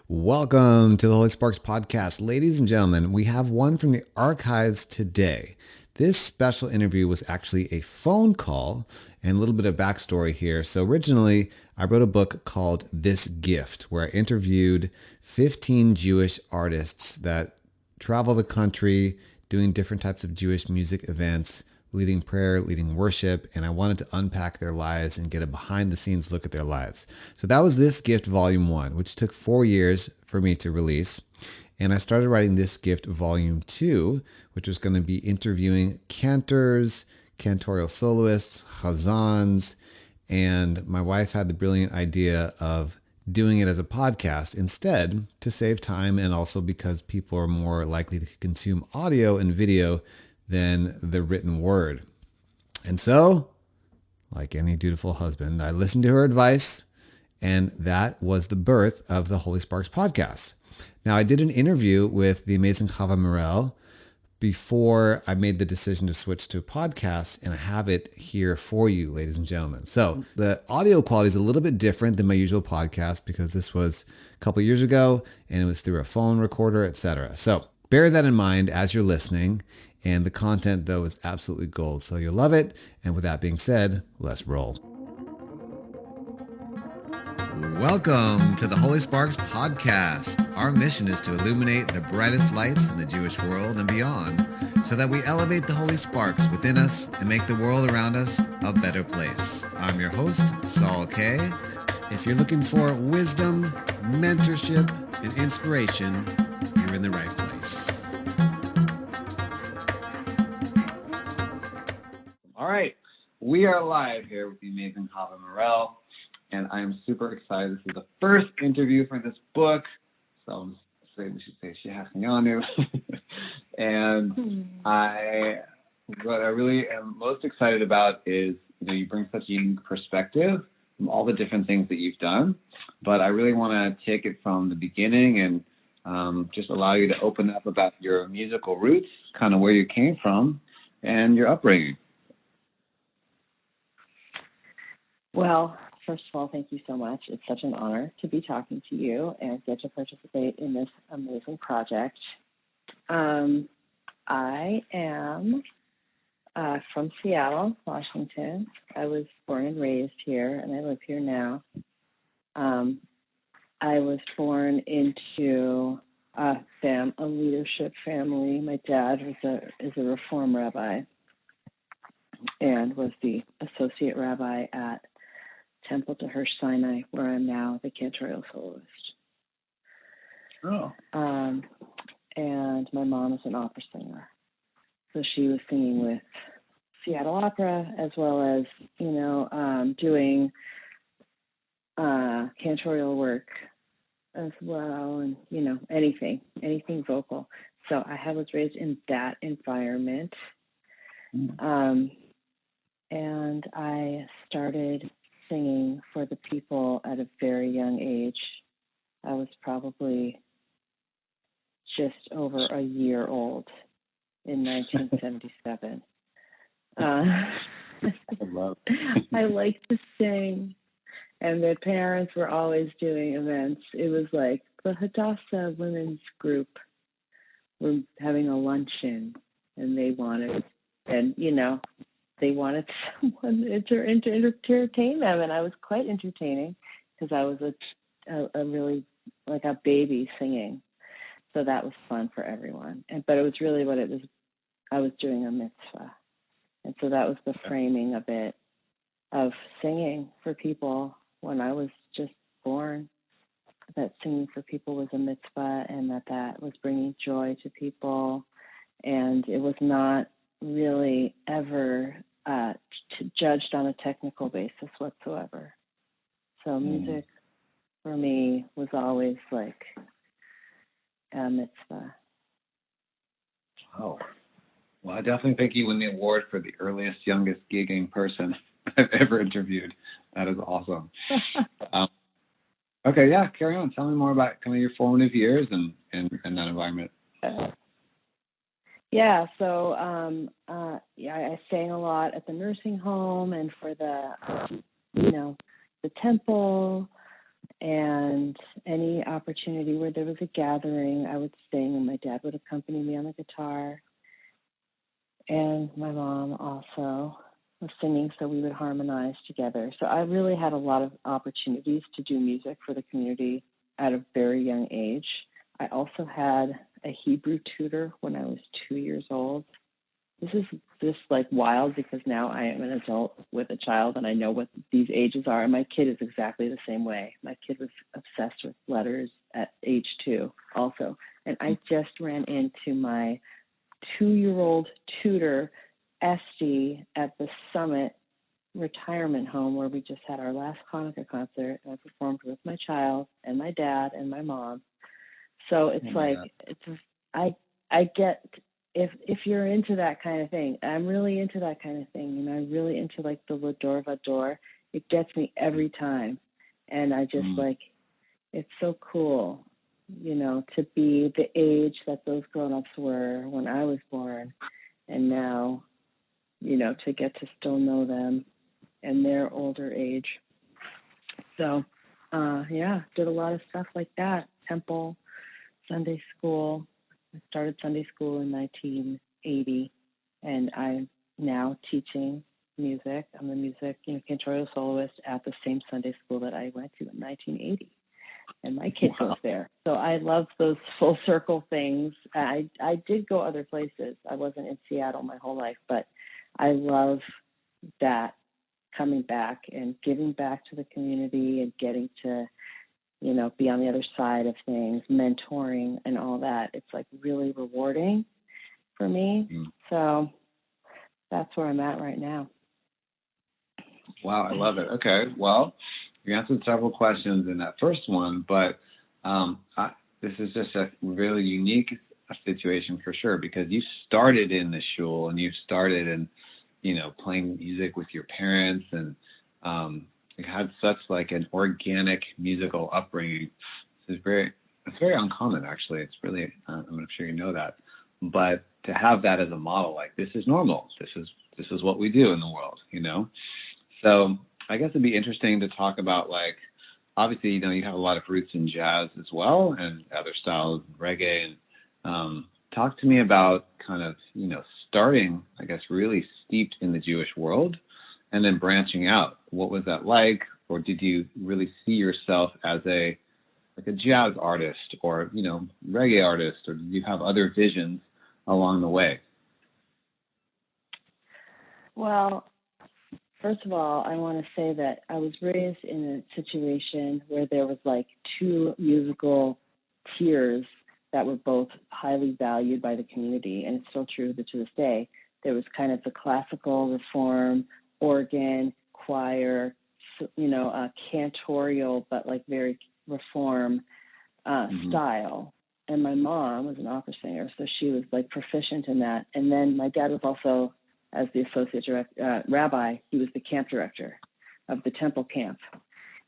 Welcome to the Holy Sparks podcast. Ladies and gentlemen, we have one from the archives today. This special interview was actually a phone call, and a little bit of backstory here. So originally, I wrote a book called This Gift, where I interviewed 15 Jewish artists that travel the country doing different types of Jewish music events, leading prayer, leading worship, and I wanted to unpack their lives and get a behind the scenes look at their lives. So that was This Gift Volume 1, which took 4 years for me to release. And I started writing This Gift Volume 2, which was going to be interviewing cantors, cantorial soloists, chazans, and my wife had the brilliant idea of doing it as a podcast instead to save time and also because people are more likely to consume audio and video than the written word. And so, like any dutiful husband, I listened to her advice, and that was the birth of the Holy Sparks podcast. Now, I did an interview with the amazing Chava Mirel before I made the decision to switch to a podcast, and I have it here for you, ladies and gentlemen. So the audio quality is a little bit different than my usual podcast because this was a couple years ago, and it was through a phone recorder, etc. So bear that in mind as you're listening. And the content, though, is absolutely gold. So you'll love it. And with that being said, let's roll. Welcome to the Holy Sparks podcast. Our mission is to illuminate the brightest lights in the Jewish world and beyond so that we elevate the Holy Sparks within us and make the world around us a better place. I'm your host, Saul K. If you're looking for wisdom, mentorship, and inspiration, you're in the right place. All right, we are live here with the amazing Chava Mirel, and I am super excited. This is the first interview for this book, so I'm afraid we should say Shehachnianu. And what I really am most excited about is, you bring such a unique perspective from all the different things that you've done, but I really want to take it from the beginning and just allow you to open up about your musical roots, kind of where you came from, and your upbringing. Well, first of all, thank you so much. It's such an honor to be talking to you and get to participate in this amazing project. I am from Seattle, Washington. I was born and raised here, and I live here now. I was born into a leadership family. My dad is a Reform rabbi and was the associate rabbi at Temple to Hirsch Sinai, where I'm now the Cantorial Soloist. Oh. And my mom is an opera singer. So she was singing with Seattle Opera as well as, doing cantorial work as well, and, anything vocal. So I was raised in that environment. And I started singing for the people at a very young age. I was probably just over a year old in 1977. I liked to sing, and their parents were always doing events. It was like the Hadassah women's group were having a luncheon, and they wanted someone to entertain them, and I was quite entertaining because I was a really like a baby singing, so that was fun for everyone. But it was really what it was. I was doing a mitzvah, and so that was the framing of it, of singing for people when I was just born. That singing for people was a mitzvah, and that was bringing joy to people, and it was not really ever judged on a technical basis whatsoever. So music for me was always like a mitzvah. Oh, well, I definitely think you win the award for the earliest, youngest gigging person I've ever interviewed. That is awesome. Okay, yeah, carry on. Tell me more about kind of your formative years and that environment. So I sang a lot at the nursing home and for the temple, And any opportunity where there was a gathering, I would sing, and my dad would accompany me on the guitar. And my mom also was singing, so we would harmonize together. So I really had a lot of opportunities to do music for the community at a very young age. I also had a Hebrew tutor when I was 2 years old. This is just like wild because now I am an adult with a child and I know what these ages are. And my kid is exactly the same way. My kid was obsessed with letters at age 2 also. And I just ran into my 2-year-old tutor, Esty, at the Summit retirement home where we just had our last Hanukkah concert. And I performed with my child and my dad and my mom. So it's I get if you're into that kind of thing, I'm really into that kind of thing. You know, I'm really into like the Lador Vador. It gets me every time. And I just like, it's so cool, you know, to be the age that those grown-ups were when I was born. And now, you know, to get to still know them and their older age. So, did a lot of stuff like that. Temple, Sunday school. I started Sunday school in 1980, and I'm now teaching music. I'm a Cantorial Soloist at the same Sunday school that I went to in 1980, and my kid goes there. So I love those full circle things. I did go other places. I wasn't in Seattle my whole life, but I love that, coming back and giving back to the community and getting to, you know, be on the other side of things, mentoring and all that. It's like really rewarding for me. So that's where I'm at right now. Wow, I love it. Okay, well, you answered several questions in that first one, but this is just a really unique situation for sure, because you started in the shul and you started in, you know, playing music with your parents, and you had such like an organic musical upbringing. It's very uncommon, actually. It's really, I'm sure you know that, but to have that as a model, like this is normal. This is what we do in the world, you know? So I guess it'd be interesting to talk about, like, obviously, you know, you have a lot of roots in jazz as well and other styles, reggae, and talk to me about kind of, you know, starting, I guess, really steeped in the Jewish world and then branching out. What was that like? Or did you really see yourself as a jazz artist or, you know, reggae artist, or did you have other visions along the way? Well, first of all, I want to say that I was raised in a situation where there was like two musical tiers that were both highly valued by the community, and it's still true to this day. There was kind of the classical reform, organ, choir, you know, cantorial, but like very reform style. And my mom was an opera singer, so she was like proficient in that. And then my dad was also, as the associate rabbi, he was the camp director of the temple camp.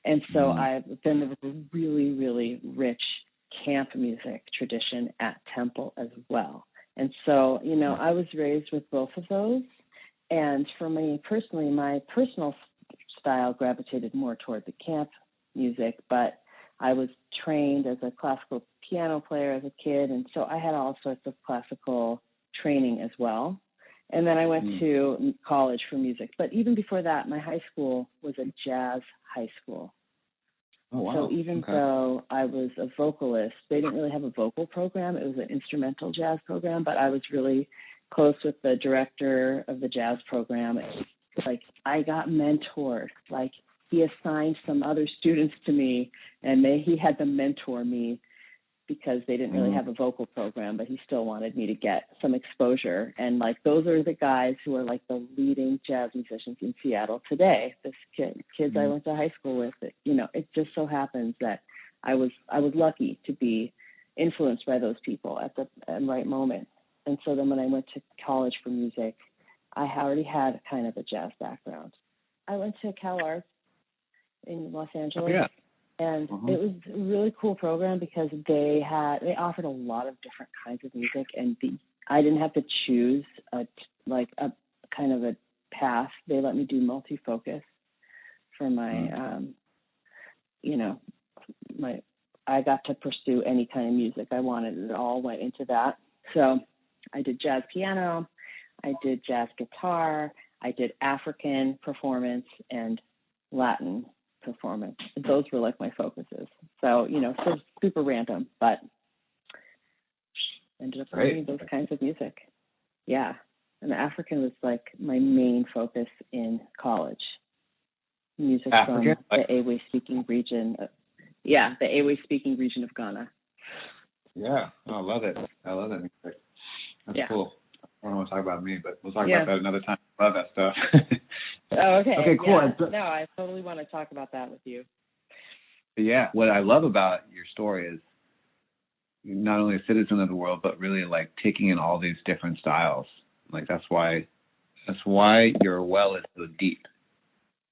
And so then there was a really, really rich camp music tradition at temple as well. And so, you know, I was raised with both of those. And for me personally, my personal style gravitated more toward the camp music, but I was trained as a classical piano player as a kid. And so I had all sorts of classical training as well. And then I went to college for music. But even before that, my high school was a jazz high school. Oh, wow. So even though I was a vocalist, they didn't really have a vocal program. It was an instrumental jazz program, but I was really close with the director of the jazz program. It's like I got mentored. Like he assigned some other students to me, and he had them mentor me because they didn't really have a vocal program, but he still wanted me to get some exposure. And like those are the guys who are like the leading jazz musicians in Seattle today. This kids I went to high school with, you know, it just so happens that I was lucky to be influenced by those people at the right moment. And so then when I went to college for music, I already had kind of a jazz background. I went to Cal Arts in Los Angeles. Yeah. And it was a really cool program because they offered a lot of different kinds of music, and I didn't have to choose a kind of a path. They let me do multi-focus for my, you know, I got to pursue any kind of music I wanted. It all went into that. So I did jazz piano, I did jazz guitar, I did African performance and Latin performance. Those were like my focuses. So, so super random, but ended up learning those kinds of music. Yeah. And African was like my main focus in college. Music African? from the Ewe speaking region. The Ewe speaking region of Ghana. Yeah. Oh, I love it. I love that music. That's cool. I don't want to talk about me, but we'll talk about that another time. I love that stuff. Oh, okay. Okay, cool. Yeah. No, I totally want to talk about that with you. Yeah. What I love about your story is you're not only a citizen of the world, but really like taking in all these different styles. Like that's why your well is so deep.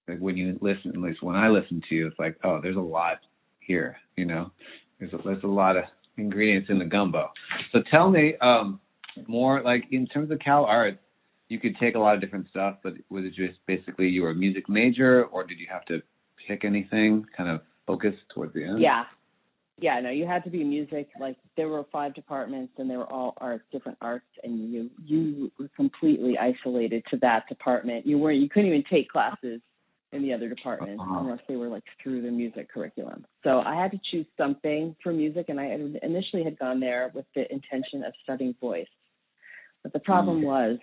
Like when you listen, at least when I listen to you, it's like, oh, there's a lot here, there's a lot of ingredients in the gumbo. So tell me more, like in terms of Cal Arts, you could take a lot of different stuff, but was it just basically you were a music major, or did you have to pick anything, kind of focus towards the end? Yeah, no, you had to be music. Like there were 5 departments and they were all different arts, and you were completely isolated to that department. You couldn't even take classes in the other departments unless they were like through the music curriculum. So I had to choose something for music, and I initially had gone there with the intention of studying voice. But the problem was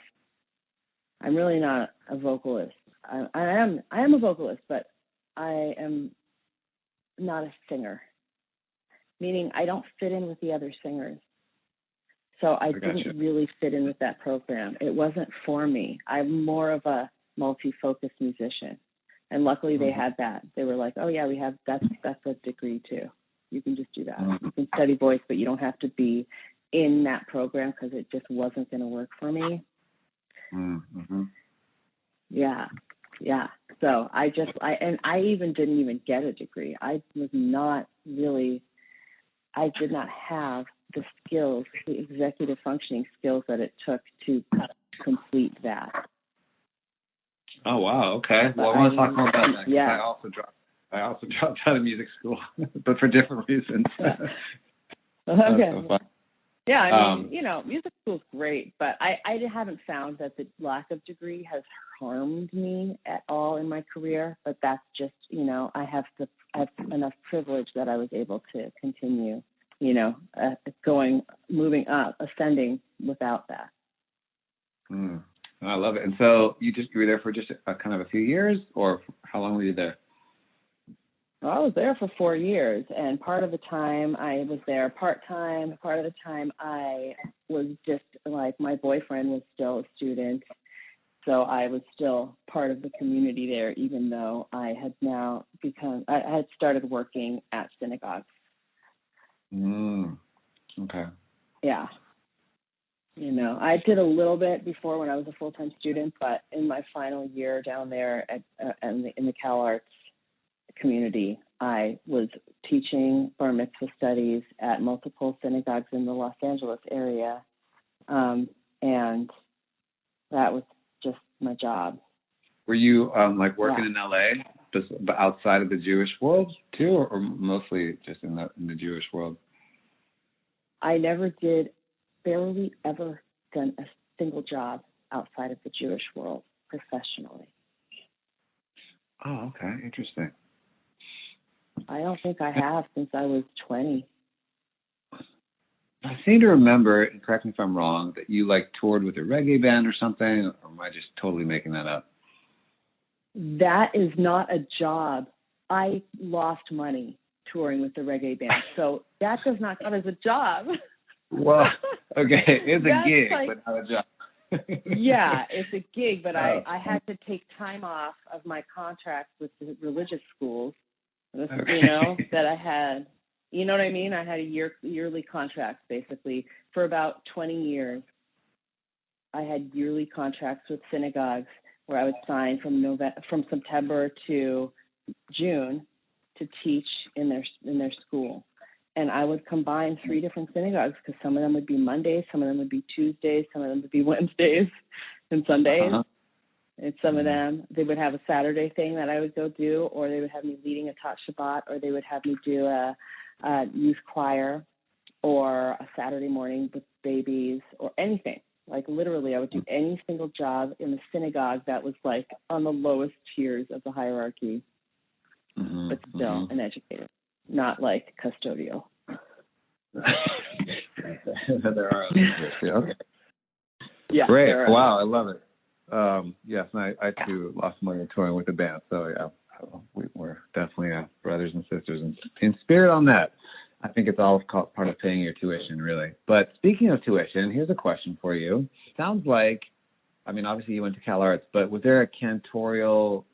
I'm really not a vocalist. I am a vocalist, but I am not a singer, meaning I don't fit in with the other singers. So I didn't really fit in with that program. It wasn't for me. I'm more of a multi-focused musician. And luckily they had that. They were like, oh yeah, we have, that's a degree too. You can just do that. You can study voice, but you don't have to be in that program because it just wasn't going to work for me. Yeah. So I even didn't even get a degree. I did not have the skills, the executive functioning skills that it took to complete that. Oh wow! Okay. Well, I want to talk more about that. Yeah. I also dropped out of music school, but for different reasons. Okay. So yeah, I mean, music school's great, but I haven't found that the lack of degree has harmed me at all in my career. But that's just, I have enough privilege that I was able to continue, moving up, ascending without that. I love it. And so you were there for just kind of a few years, or how long were you there? Well, I was there for 4 years, and part of the time I was there part-time. Part of the time I was just like, my boyfriend was still a student, so I was still part of the community there, even though I had started working at synagogues. Okay. Yeah. I did a little bit before when I was a full-time student, but in my final year down there in the Cal Arts community, I was teaching bar mitzvah studies at multiple synagogues in the Los Angeles area, and that was just my job. Were you working in LA, just outside of the Jewish world too, or mostly just in the Jewish world? I never did. Barely ever done a single job outside of the Jewish world professionally. Oh, okay. Interesting. I don't think I have since I was 20. I seem to remember, and correct me if I'm wrong, that you toured with a reggae band or something, or am I just totally making that up? That is not a job. I lost money touring with the reggae band, so that does not count as a job. Well, okay, it's a gig, but not a job. Yeah, it's a gig, but I had to take time off of my contract with the religious schools, that I had. You know what I mean? I had a yearly contract, basically, for about 20 years. I had yearly contracts with synagogues where I would sign from September to June to teach in their school. And I would combine 3 different synagogues because some of them would be Mondays, some of them would be Tuesdays, some of them would be Wednesdays and Sundays. And some of them, they would have a Saturday thing that I would go do, or they would have me leading a Tot Shabbat, or they would have me do a youth choir, or a Saturday morning with babies, or anything. Like literally, I would do any single job in the synagogue that was like on the lowest tiers of the hierarchy, but still an educator, not like custodial. There are others. Okay. Yeah. Great. Wow, I love it. Yes, and I too lost money touring with the band, so yeah, we're definitely brothers and sisters in spirit on that. I think it's all part of paying your tuition, really. But speaking of tuition, here's a question for you. Sounds like, I mean, obviously you went to Cal Arts, but was there a cantorial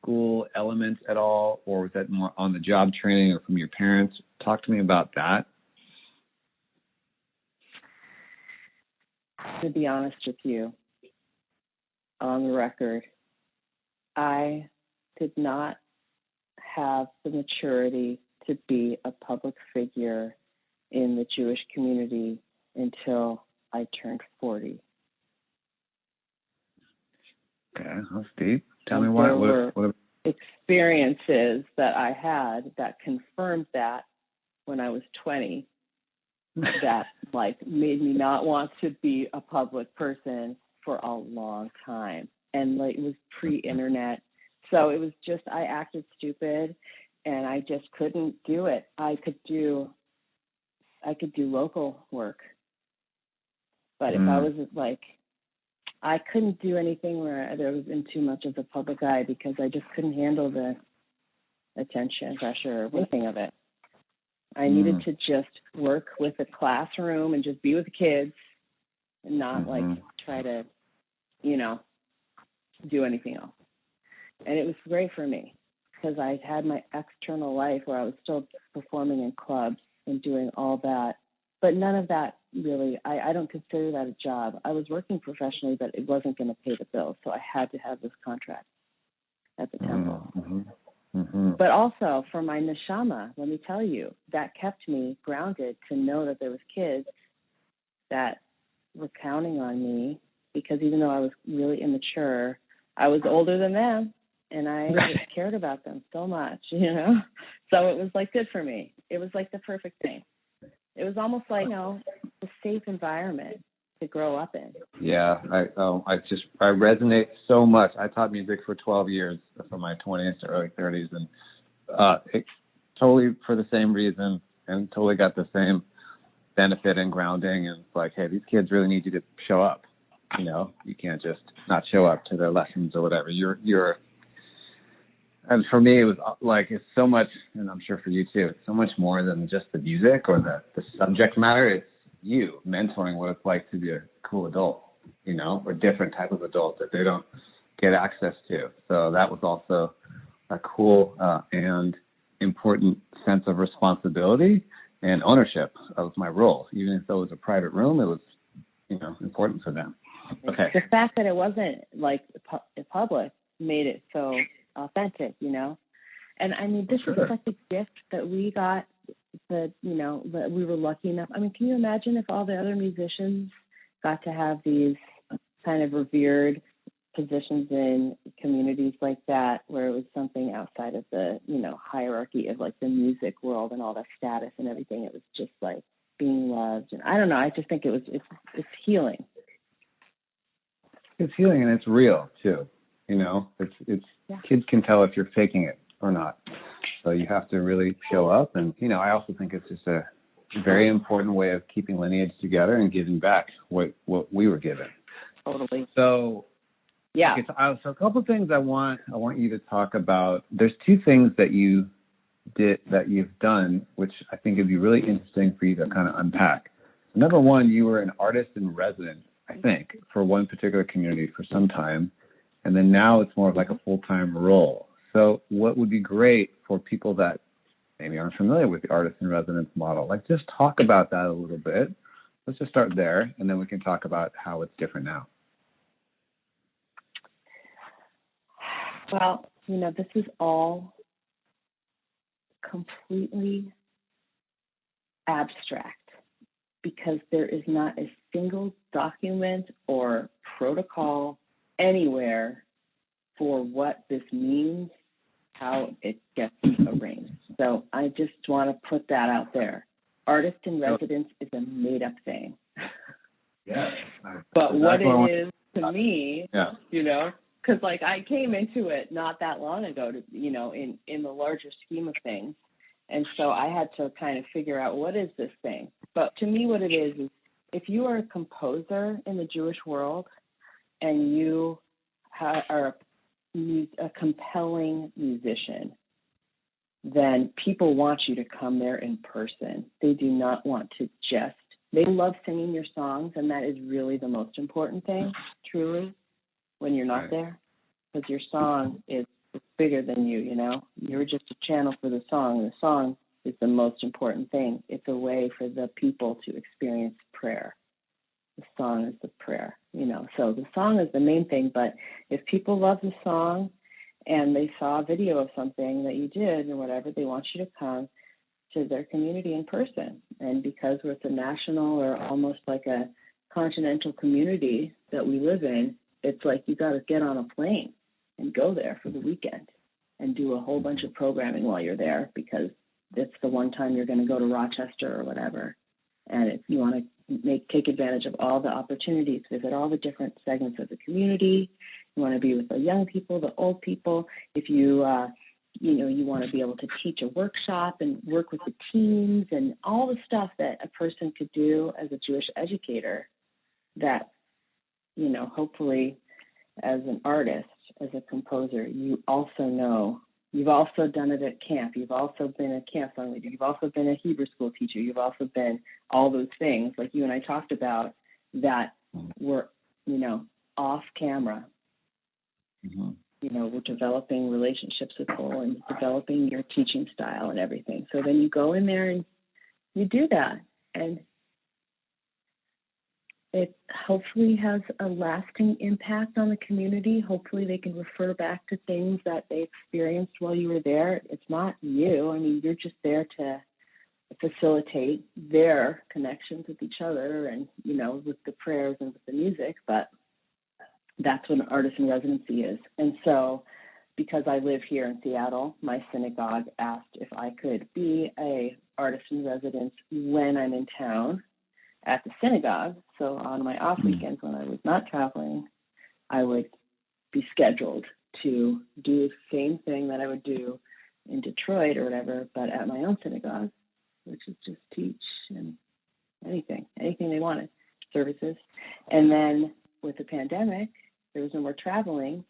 school element at all, or was that more on the job training or from your parents? Talk to me about that. To be honest with you, on the record, I did not have the maturity to be a public figure in the Jewish community until I turned 40. Okay, that's deep. Tell me why. There were experiences that I had that confirmed that when I was 20, that like made me not want to be a public person for a long time. And like it was pre-internet. So it was just, I acted stupid and I just couldn't do it. I could do local work. But if I was like, I couldn't do anything where there was in too much of the public eye because I just couldn't handle the attention, pressure, or anything of it. I needed to just work with the classroom and just be with the kids and not like try to, do anything else. And it was great for me because I had my external life where I was still performing in clubs and doing all that. But none of that really, I don't consider that a job. I was working professionally, but it wasn't going to pay the bills. So I had to have this contract at the temple. But also for my neshama, let me tell you, that kept me grounded to know that there was kids that were counting on me because even though I was really immature, I was older than them and I cared about them so much, So it was like good for me. It was like the perfect thing. It was almost like, a safe environment to grow up in. Yeah, I resonate so much. I taught music for 12 years from my 20s to early 30s, and it, totally for the same reason and totally got the same benefit and grounding. And it's like, hey, these kids really need you to show up. You can't just not show up to their lessons or whatever. And for me, it was like, it's so much, and I'm sure for you too, it's so much more than just the music or the subject matter. It's you mentoring what it's like to be a cool adult, or different type of adult that they don't get access to. So that was also a cool and important sense of responsibility and ownership of my role. Even if it was a private room, it was, important for them. Okay. The fact that it wasn't like public made it so authentic, And I mean, this is such a gift that we got that, that we were lucky enough. I mean, can you imagine if all the other musicians got to have these kind of revered positions in communities like that, where it was something outside of the, hierarchy of like the music world and all that status and everything. It was just like being loved. And I don't know. I just think it's healing. It's healing and it's real too. Kids can tell if you're faking it or not. So you have to really show up. And, I also think it's just a very important way of keeping lineage together and giving back what we were given. Totally. So, yeah. Okay, so a couple of things I want you to talk about. There's two things that you've done, which I think would be really interesting for you to kind of unpack. Number one, you were an artist in residence, I think, for one particular community for some time. And then now it's more of like a full-time role. So what would be great for people that maybe aren't familiar with the artist in residence model, like just talk about that a little bit. Let's just start there, and then we can talk about how it's different now. Well, this is all completely abstract because there is not a single document or protocol anywhere for what this means, how it gets arranged. So I just want to put that out there. Artist in residence is a made-up thing. Yeah. But what it is to me, yeah. you know, because like I came into it not that long ago, to, you know, in the larger scheme of things. And so I had to kind of figure out, what is this thing? But to me, what it is if you are a composer in the Jewish world and you are a compelling musician, then people want you to come there in person. They do not want to they love singing your songs, and that is really the most important thing, truly, when you're not there, because your song is bigger than you, you know? You're just a channel for the song. The song is the most important thing. It's a way for the people to experience prayer. The song is the prayer, you know? So the song is the main thing, but if people love the song and they saw a video of something that you did or whatever, they want you to come to their community in person. And because it's a national or almost like a continental community that we live in, it's like you got to get on a plane and go there for the weekend and do a whole bunch of programming while you're there, because it's the one time you're going to go to Rochester or whatever. And if you want to take advantage of all the opportunities, visit all the different segments of the community. You want to be with the young people, the old people. If you you want to be able to teach a workshop and work with the teams and all the stuff that a person could do as a Jewish educator that, you know, hopefully as an artist, as a composer, you also know. You've also done it at camp. You've also been a camp song leader. You've also been a Hebrew school teacher. You've also been all those things like you and I talked about that were, you know, off camera. Mm-hmm. You know, we're developing relationships with people and developing your teaching style and everything. So then you go in there and you do that. And it hopefully has a lasting impact on the community. Hopefully they can refer back to things that they experienced while you were there. It's not you. I mean, you're just there to facilitate their connections with each other and, you know, with the prayers and with the music. But that's what an artist in residency is. And so because I live here in Seattle, my synagogue asked if I could be a artist in residence when I'm in town at the synagogue. So on my off weekends when I was not traveling, I would be scheduled to do the same thing that I would do in Detroit or whatever, but at my own synagogue, which is just teach and anything they wanted, services. And then with the pandemic, there was no more traveling.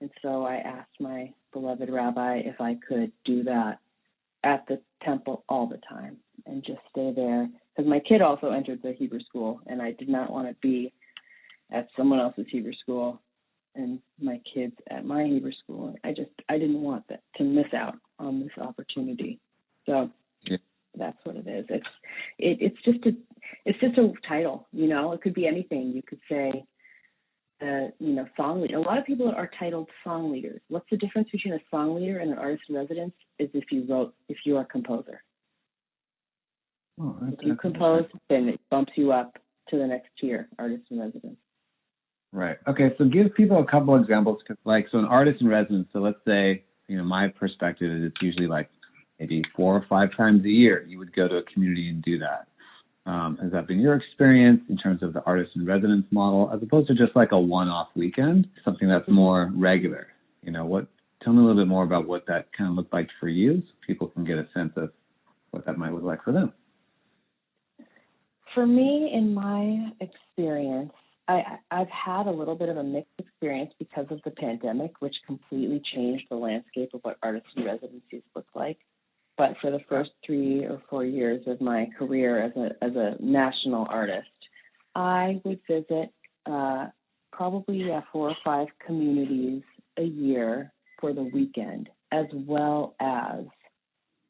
And so I asked my beloved rabbi if I could do that at the temple all the time and just stay there. Because my kid also entered the Hebrew school, and I did not want to be at someone else's Hebrew school and my kids at my Hebrew school. I didn't want that to miss out on this opportunity. So that's what it is. It's just a title, you know. It could be anything. You could say, song leader. A lot of people are titled song leaders. What's the difference between a song leader and an artist in residence? Is if you are a composer. If you compose, then it bumps you up to the next tier, artist in residence. Right. Okay. So give people a couple examples. So an artist in residence. So let's say, you know, my perspective is it's usually like maybe 4 or 5 times a year you would go to a community and do that. Has that been your experience in terms of the artist in residence model, as opposed to just like a one-off weekend, something that's more regular? You know, tell me a little bit more about what that kind of looked like for you, so people can get a sense of what that might look like for them. For me, in my experience, I've had a little bit of a mixed experience because of the pandemic, which completely changed the landscape of what artist in residencies look like. But for the first 3 or 4 years of my career as a national artist, I would visit probably 4 or 5 communities a year for the weekend, as well as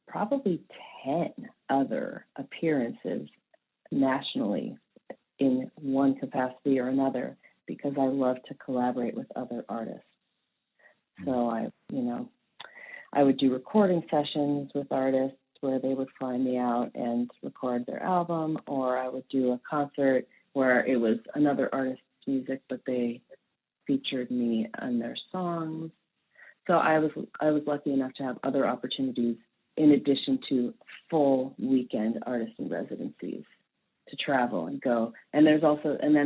probably 10 other appearances nationally in one capacity or another, because I love to collaborate with other artists. So I would do recording sessions with artists where they would fly me out and record their album, or I would do a concert where it was another artist's music, but they featured me on their songs. So I was lucky enough to have other opportunities in addition to full weekend artist in residencies to travel and go. And then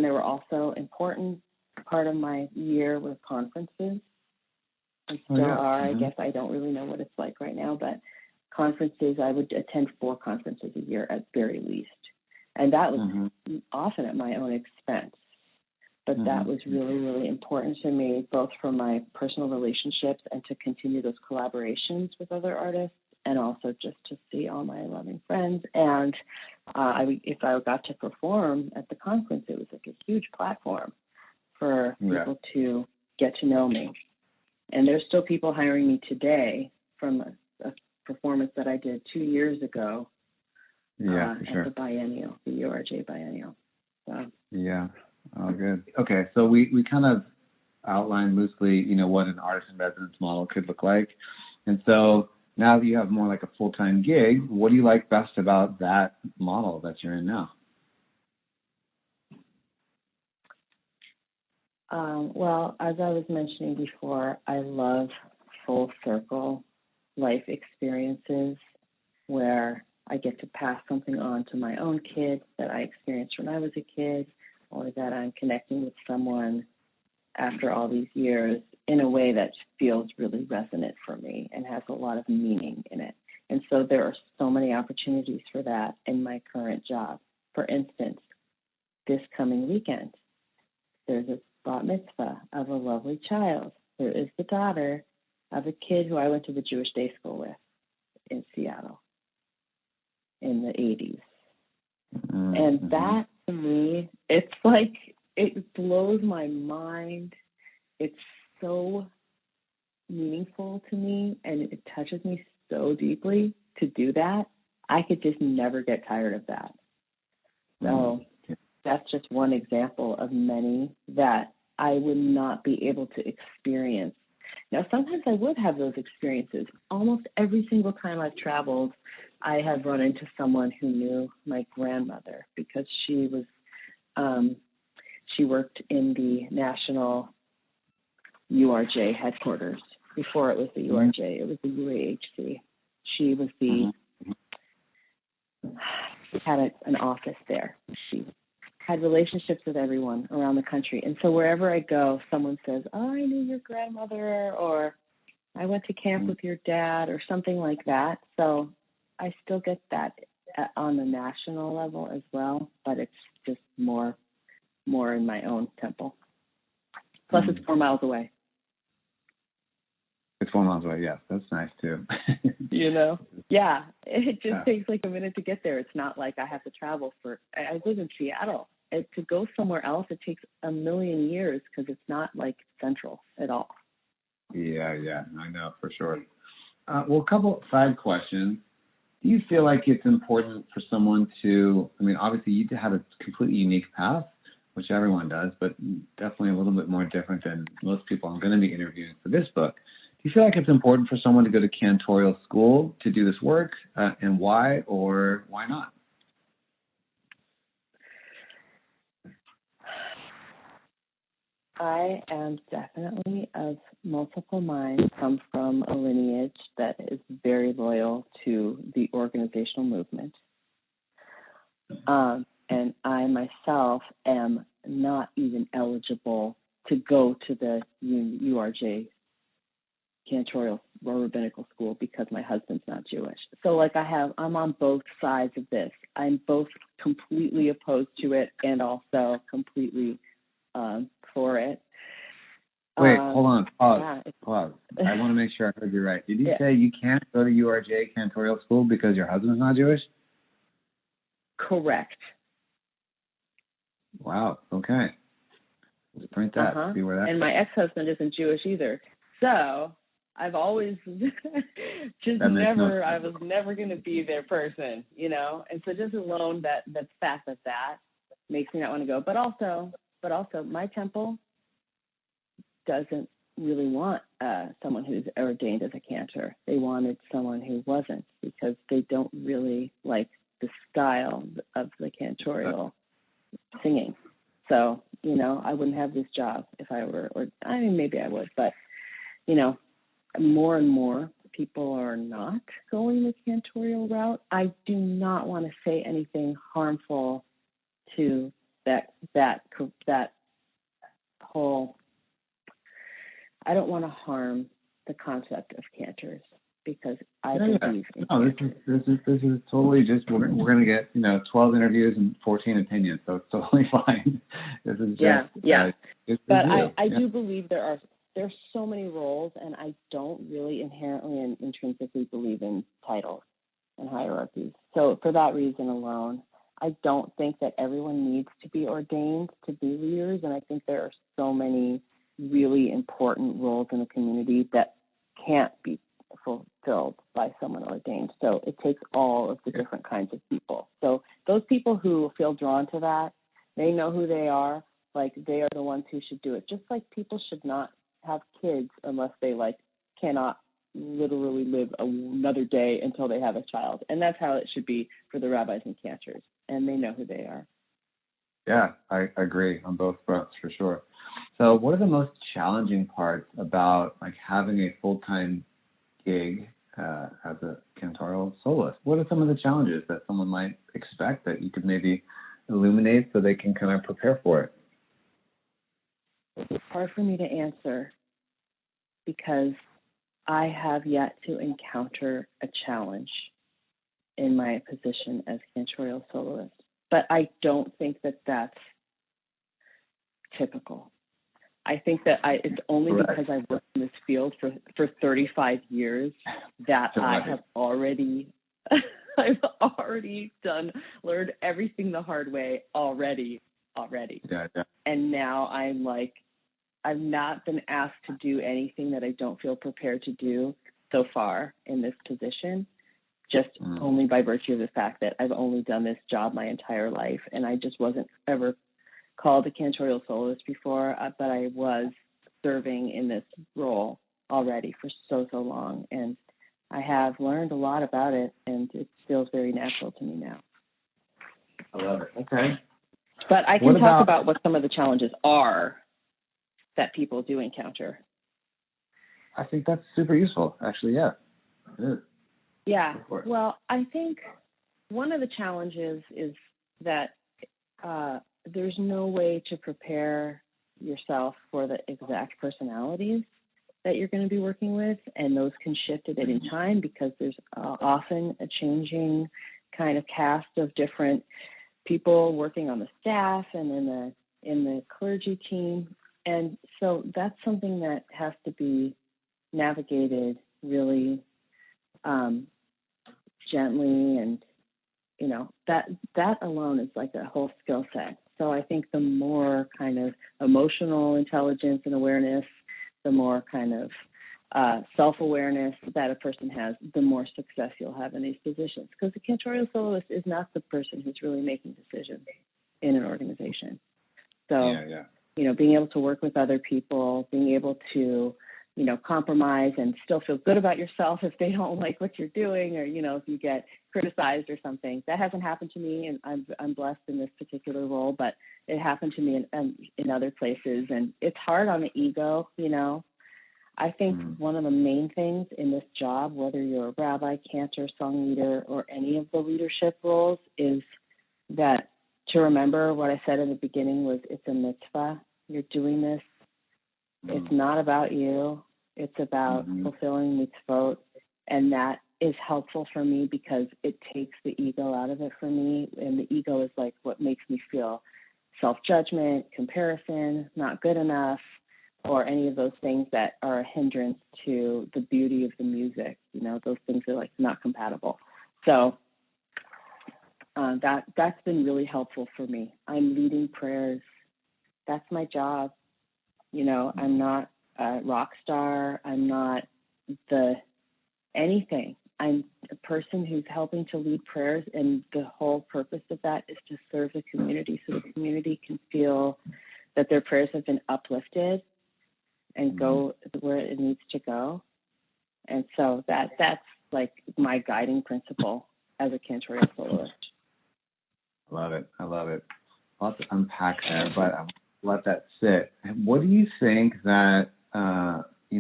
there were also important part of my year were conferences. And still are. I guess I don't really know what it's like right now, but conferences, I would attend 4 conferences a year at very least. And that was often at my own expense. But that was really, really important to me, both for my personal relationships and to continue those collaborations with other artists, and also just to see all my loving friends. And if I got to perform at the conference, it was like a huge platform for people to get to know me. And there's still people hiring me today from a performance that I did 2 years ago at the biennial, the URJ biennial. So. Yeah. Oh, good. Okay, so we kind of outlined loosely, what an artist in residence model could look like. And so now that you have more like a full-time gig, what do you like best about that model that you're in now? Well, as I was mentioning before, I love full circle life experiences where I get to pass something on to my own kids that I experienced when I was a kid, or that I'm connecting with someone after all these years in a way that feels really resonant for me and has a lot of meaning in it. And so there are so many opportunities for that in my current job. For instance, this coming weekend, there's a bat mitzvah of a lovely child. There is the daughter of a kid who I went to the Jewish day school with in Seattle in the 80s. And that, to me, it's like, it blows my mind. It's so meaningful to me, and it touches me so deeply to do that. I could just never get tired of that. So that's just one example of many that I would not be able to experience. Now, sometimes I would have those experiences. Almost every single time I've traveled, I have run into someone who knew my grandmother, because she was, she worked in the national URJ headquarters. Before it was the URJ, it was the UAHC. She was had an office there. She had relationships with everyone around the country. And so wherever I go, someone says, "Oh, I knew your grandmother," or "I went to camp with your dad," or something like that. So I still get that on the national level as well, but it's just more in my own temple. Plus, it's 4 miles away. It's 4 miles away, yes. That's nice, too. Yeah. It just takes like a minute to get there. It's not like I have to travel I live in Seattle. To go somewhere else, it takes a million years because it's not like central at all. Yeah, I know, for sure. Well, a couple side questions. Do you feel like it's important for someone to, obviously you have a completely unique path, which everyone does, but definitely a little bit more different than most people I'm going to be interviewing for this book. Do you feel like it's important for someone to go to Cantorial school to do this work, and why, or why not? I am definitely of multiple minds, come from a lineage that is very loyal to the organizational movement. And I myself am not even eligible to go to the URJ Cantorial Rabbinical School because my husband's not Jewish. So I'm on both sides of this. I'm both completely opposed to it and also completely for it. Wait, hold on. Pause. I want to make sure I heard you right. Did you say you can't go to URJ Cantorial School because your husband's not Jewish? Correct. Wow. Okay. Let's print that. See where that. And my ex-husband isn't Jewish either. So I've always I was never going to be their person, And so just alone the fact that makes me not want to go. But also my temple doesn't really want someone who's ordained as a cantor. They wanted someone who wasn't, because they don't really like the style of the cantorial singing. So, I wouldn't have this job if I were, maybe I would, but, more and more people are not going the cantorial route. I do not want to say anything harmful to that whole. I don't want to harm the concept of cantors because I believe in cantors. This is totally just we're gonna get 12 interviews and 14 opinions, so it's totally fine. This is just but I do believe there's so many roles, and I don't really inherently and intrinsically believe in titles and hierarchies. So for that reason alone, I don't think that everyone needs to be ordained to be leaders, and I think there are so many really important roles in the community that can't be fulfilled by someone ordained. So it takes all of the different kinds of people. So those people who feel drawn to that, they know who they are, like they are the ones who should do it. Just like people should not have kids unless they cannot literally live another day until they have a child. And that's how it should be for the rabbis and cantors. And they know who they are. Yeah, I agree on both fronts for sure. So what are the most challenging parts about having a full-time gig as a cantorial soloist? What are some of the challenges that someone might expect that you could maybe illuminate so they can kind of prepare for it? It's hard for me to answer because I have yet to encounter a challenge in my position as cantorial soloist. But I don't think that that's typical. I think that it's only because I've worked in this field for 35 years that I have already learned everything the hard way already. Yeah. And now I've not been asked to do anything that I don't feel prepared to do so far in this position, just only by virtue of the fact that I've only done this job my entire life, and I just wasn't ever called a cantorial soloist before, but I was serving in this role already for so long, and I have learned a lot about it, and it feels very natural to me now. I love it. Okay. But I can talk about what some of the challenges are that people do encounter. I think that's super useful, actually. Yeah, it is. Yeah. Well, I think one of the challenges is that there's no way to prepare yourself for the exact personalities that you're going to be working with, and those can shift at any time because there's often a changing kind of cast of different people working on the staff and in the clergy team. And so that's something that has to be navigated really gently, and that alone is like a whole skill set. So I think the more kind of emotional intelligence and awareness, the more kind of self-awareness that a person has, the more success you'll have in these positions. Because the cantorial soloist is not the person who's really making decisions in an organization. So, being able to work with other people, being able to, compromise and still feel good about yourself if they don't like what you're doing, or, if you get criticized or something. That hasn't happened to me, and I'm blessed in this particular role, but it happened to me in other places. And it's hard on the ego, I think one of the main things in this job, whether you're a rabbi, cantor, song leader, or any of the leadership roles, is that to remember what I said in the beginning was it's a mitzvah. You're doing this. It's not about you. It's about fulfilling mitzvot. And that is helpful for me because it takes the ego out of it for me. And the ego is like what makes me feel self-judgment, comparison, not good enough, or any of those things that are a hindrance to the beauty of the music. Those things are like not compatible. So that's been really helpful for me. I'm leading prayers. That's my job. I'm not a rock star. I'm not anything. I'm a person who's helping to lead prayers, and the whole purpose of that is to serve the community so the community can feel that their prayers have been uplifted and go where it needs to go. And so that's like my guiding principle as a cantorial soloist. I love it. Lots to unpack there, but I'll let that sit. What do you think that,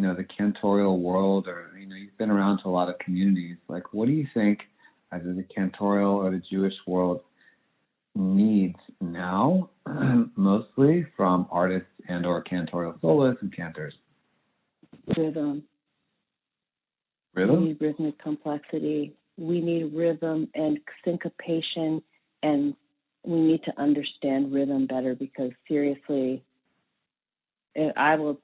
the cantorial world, or, you've been around to a lot of communities. Like, what do you think either the cantorial or the Jewish world needs now, mostly from artists and or cantorial soloists and cantors? Rhythm. Rhythm? We need rhythmic complexity. We need rhythm and syncopation, and we need to understand rhythm better, because seriously, I will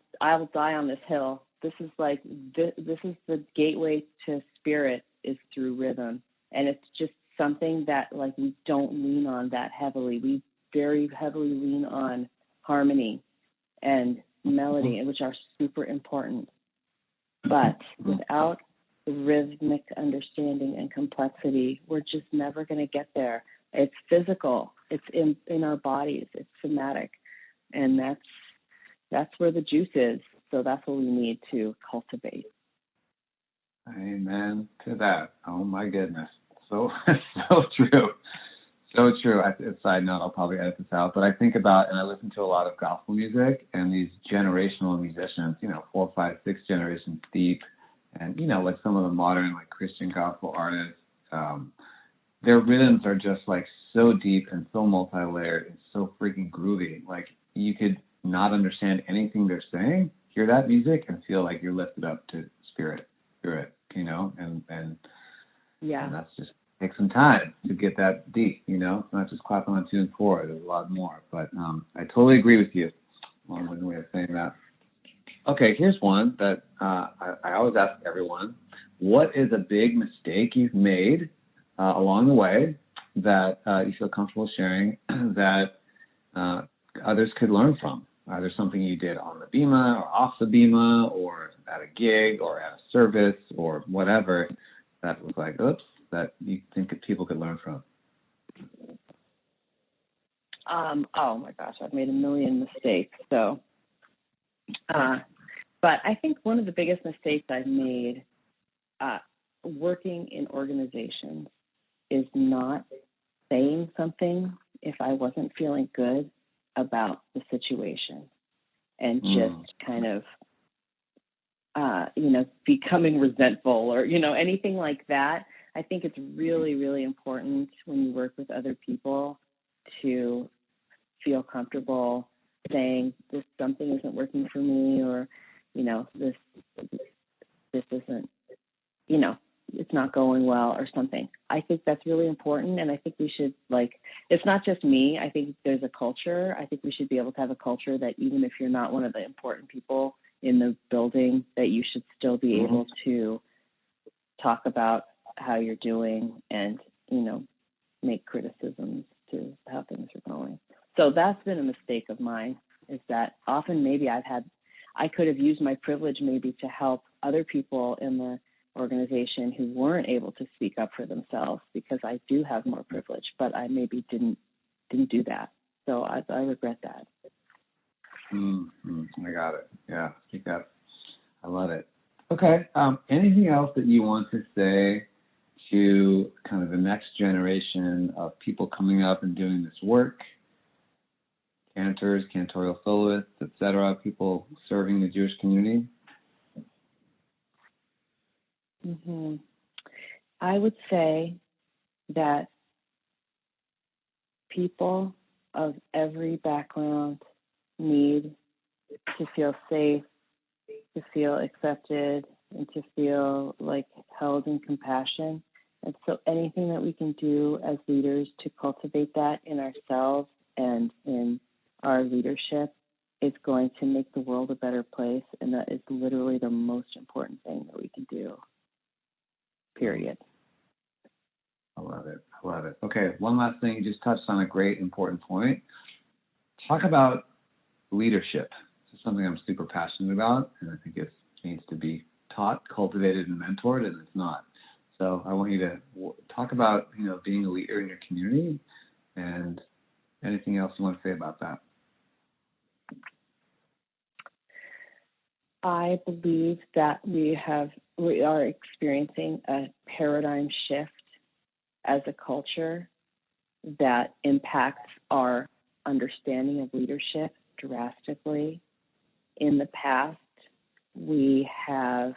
die on this hill. This is the gateway to spirit, is through rhythm, and it's just something that like we don't lean on that heavily. We very heavily lean on harmony and melody, which are super important. But without the rhythmic understanding and complexity, we're just never going to get there. It's physical. It's in our bodies. It's somatic, and that's where the juice is. So that's what we need to cultivate. Amen to that. Oh my goodness. So so true. So true. Side note, I'll probably edit this out, but I think about, and I listen to a lot of gospel music, and these generational musicians, 4, 5, 6 generations deep, and like some of the modern like Christian gospel artists, their rhythms are just like so deep and so multi-layered and so freaking groovy. Like, you could not understand anything they're saying, hear that music, and feel like you're lifted up to spirit, and Yeah. And that's just takes some time to get that deep, It's not just clapping on 2 and 4. There's a lot more. But I totally agree with you. Long-winded way of saying that. Okay, here's one that I always ask everyone. What is a big mistake you've made along the way that you feel comfortable sharing that others could learn from? Either something you did on the bima or off the bima, or at a gig or at a service or whatever, that was like, oops, that you think that people could learn from? Oh my gosh, I've made a million mistakes. So, but I think one of the biggest mistakes I've made working in organizations is not saying something if I wasn't feeling good about the situation, and just kind of becoming resentful or, anything like that. I think it's really, really important when you work with other people to feel comfortable saying this something isn't working for me, or, this isn't, it's not going well or something. I think that's really important. And I think we should, it's not just me. I think there's a culture. I think we should be able to have a culture that even if you're not one of the important people in the building, that you should still be able to talk about how you're doing and, make criticisms to how things are going. So that's been a mistake of mine, is that often maybe I could have used my privilege maybe to help other people in the organization who weren't able to speak up for themselves, because I do have more privilege, but I maybe didn't do that. So I regret that. I got it. Yeah, speak up. I love it. Okay. Anything else that you want to say to kind of the next generation of people coming up and doing this work? Cantors, cantorial soloists, etc., people serving the Jewish community? I would say that people of every background need to feel safe, to feel accepted, and to feel like held in compassion. And so anything that we can do as leaders to cultivate that in ourselves and in our leadership is going to make the world a better place. And that is literally the most important thing that we can do, period. I love it. Okay, one last thing. You just touched on a great important point. Talk about leadership. This is something I'm super passionate about, and I think it needs to be taught, cultivated, and mentored, and it's not. So I want you to talk about, being a leader in your community, and anything else you want to say about that. I believe that we are experiencing a paradigm shift as a culture that impacts our understanding of leadership drastically. In the past, we have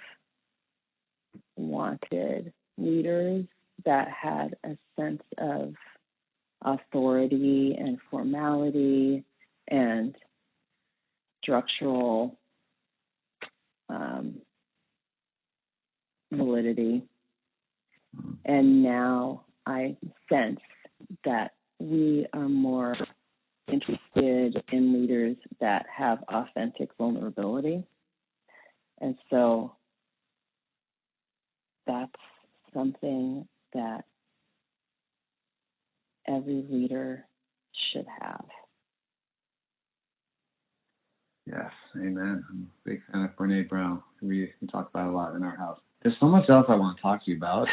wanted leaders that had a sense of authority and formality and structural validity. And now I sense that we are more interested in leaders that have authentic vulnerability. And so that's something that every leader should have. Yes, amen. I'm a big fan of Brene Brown. We talk about it a lot in our house. There's so much else I want to talk to you about,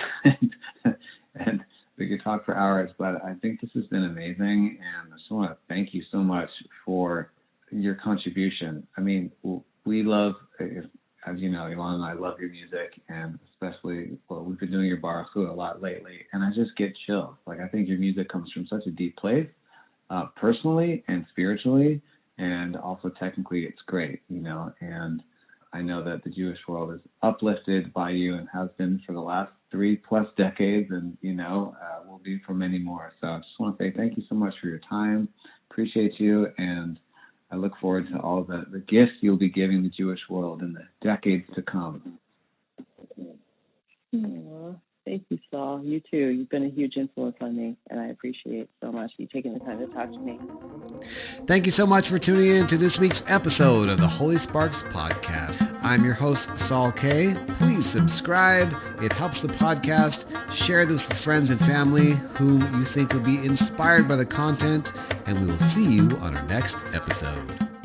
and we could talk for hours, but I think this has been amazing, and I just want to thank you so much for your contribution. I mean, we love, as you know, Ilan and I love your music, and especially, well, we've been doing your Baruch Hu a lot lately, and I just get chills. Like, I think your music comes from such a deep place, personally and spiritually, and also technically it's great, you know, and I know that the Jewish world is uplifted by you and has been for the last 3+ decades, and, you know, will be for many more. So I just want to say thank you so much for your time. Appreciate you, and I look forward to all the gifts you'll be giving the Jewish world in the decades to come. Aww. Thank you, Saul. You too. You've been a huge influence on me, and I appreciate so much you taking the time to talk to me. Thank you so much for tuning in to this week's episode of the Holy Sparks Podcast. I'm your host, Saul K. Please subscribe. It helps the podcast. Share this with friends and family whom you think would be inspired by the content, and we will see you on our next episode.